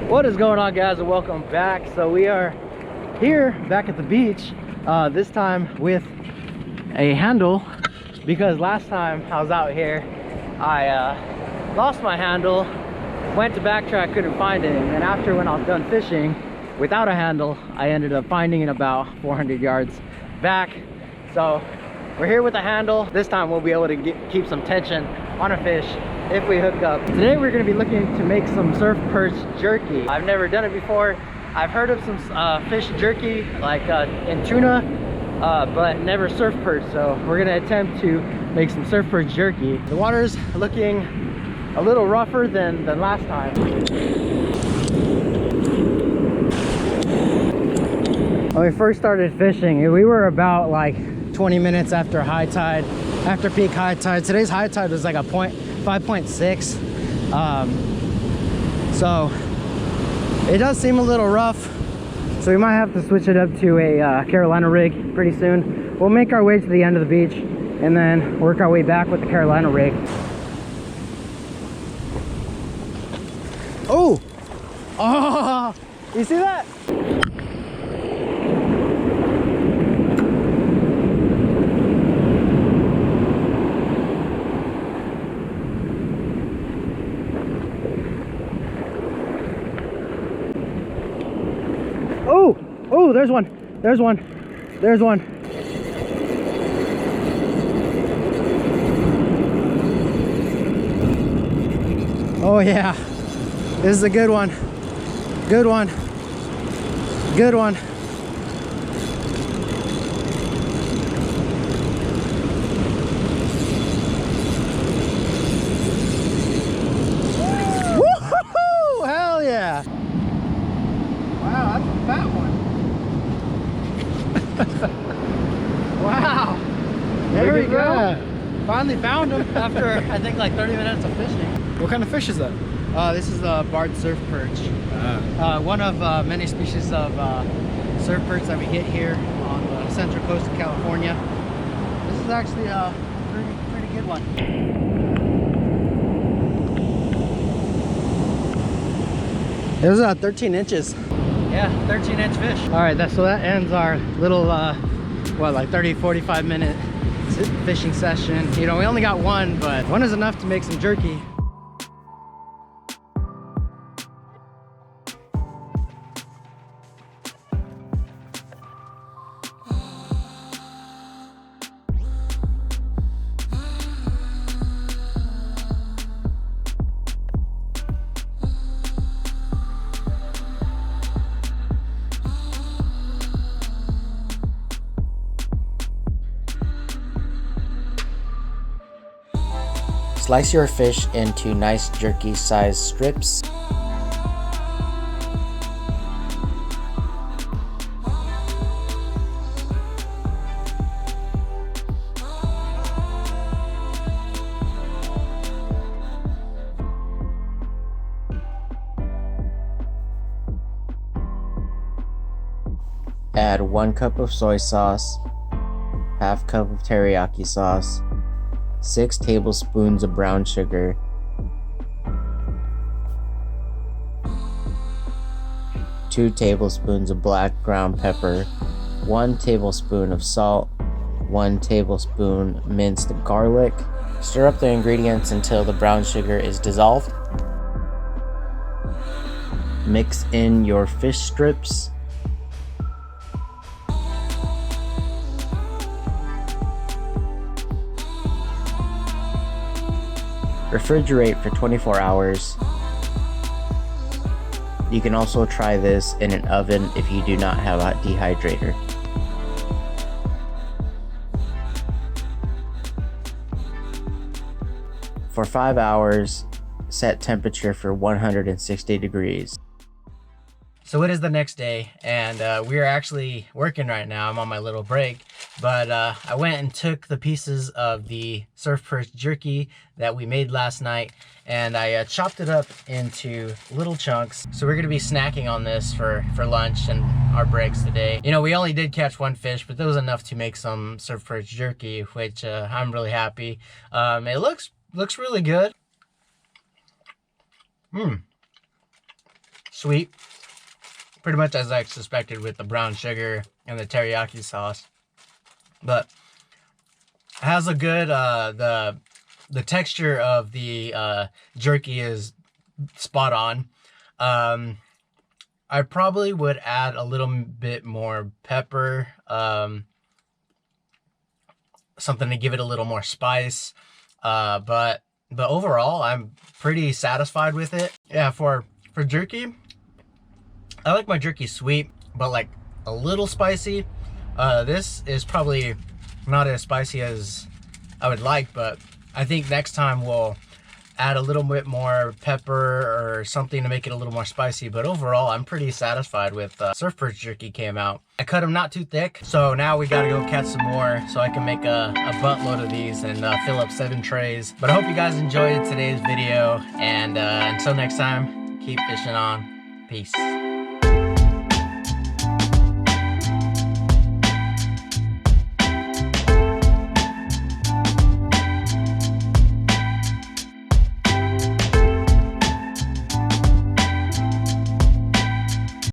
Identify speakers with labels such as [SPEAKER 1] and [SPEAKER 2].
[SPEAKER 1] What is going on, guys, and welcome back. So we are here back at the beach, this time with a handle, because last time I was out here I lost my handle, went to backtrack, couldn't find it, and after when I was done fishing without a handle, I ended up finding it about 400 yards back. So we're here with a handle. This time we'll be able to keep some tension on a fish if we hook up. Today we're going to be looking to make some surf perch jerky. I've never done it before. I've heard of some fish jerky like in tuna, but never surf perch. So we're going to attempt to make some surf perch jerky. The water's looking a little rougher than last time. When we first started fishing, we were about like 20 minutes after high tide, after peak high tide. Today's high tide was like a 5.6. So it does seem a little rough, so we might have to switch it up to a Carolina rig pretty soon. We'll make our way to the end of the beach and then work our way back with the Carolina rig. Oh, you see that? Oh, there's one. There's one. There's one. Oh yeah. This is a good one. Good one. Good one. Woo-hoo-hoo! Hell yeah. Wow, that's a fat one. Wow, there we go. Finally found him after I think like 30 minutes of fishing.
[SPEAKER 2] What kind of fish is that?
[SPEAKER 1] This is the barred surf perch. One of many species of surf perch that we get here on the central coast of California. This is actually a pretty good one. It was 13 inches. Yeah, 13-inch fish. All right, so that ends our little, what, like 30-45 minute fishing session. You know, we only got one, but one is enough to make some jerky.
[SPEAKER 3] Slice your fish into nice jerky sized strips. Add 1 cup of soy sauce, half cup of teriyaki sauce, 6 tablespoons of brown sugar, 2 tablespoons of black ground pepper, 1 tablespoon of salt, 1 tablespoon minced garlic. Stir up the ingredients until the brown sugar is dissolved. Mix in your fish strips. Refrigerate for 24 hours. You can also try this in an oven if you do not have a dehydrator. For 5 hours, set temperature for 160 degrees.
[SPEAKER 1] So it is the next day, and we are actually working right now. I'm on my little break, but I went and took the pieces of the surf perch jerky that we made last night, and I chopped it up into little chunks. So we're gonna be snacking on this for lunch and our breaks today. You know, we only did catch 1 fish, but that was enough to make some surf perch jerky, which I'm really happy. It looks really good. sweet, pretty much as I suspected with the brown sugar and the teriyaki sauce. But it has a good, the texture of the jerky is spot on. I probably would add a little bit more pepper, something to give it a little more spice. But overall, I'm pretty satisfied with it. Yeah, for jerky, I like my jerky sweet, but like a little spicy. This is probably not as spicy as I would like, but I think next time we'll add a little bit more pepper or something to make it a little more spicy. But overall, I'm pretty satisfied with surf perch jerky came out. I cut them not too thick, so now we gotta go catch some more so I can make a buttload of these and fill up 7 trays. But I hope you guys enjoyed today's video, and until next time, keep fishing on. Peace.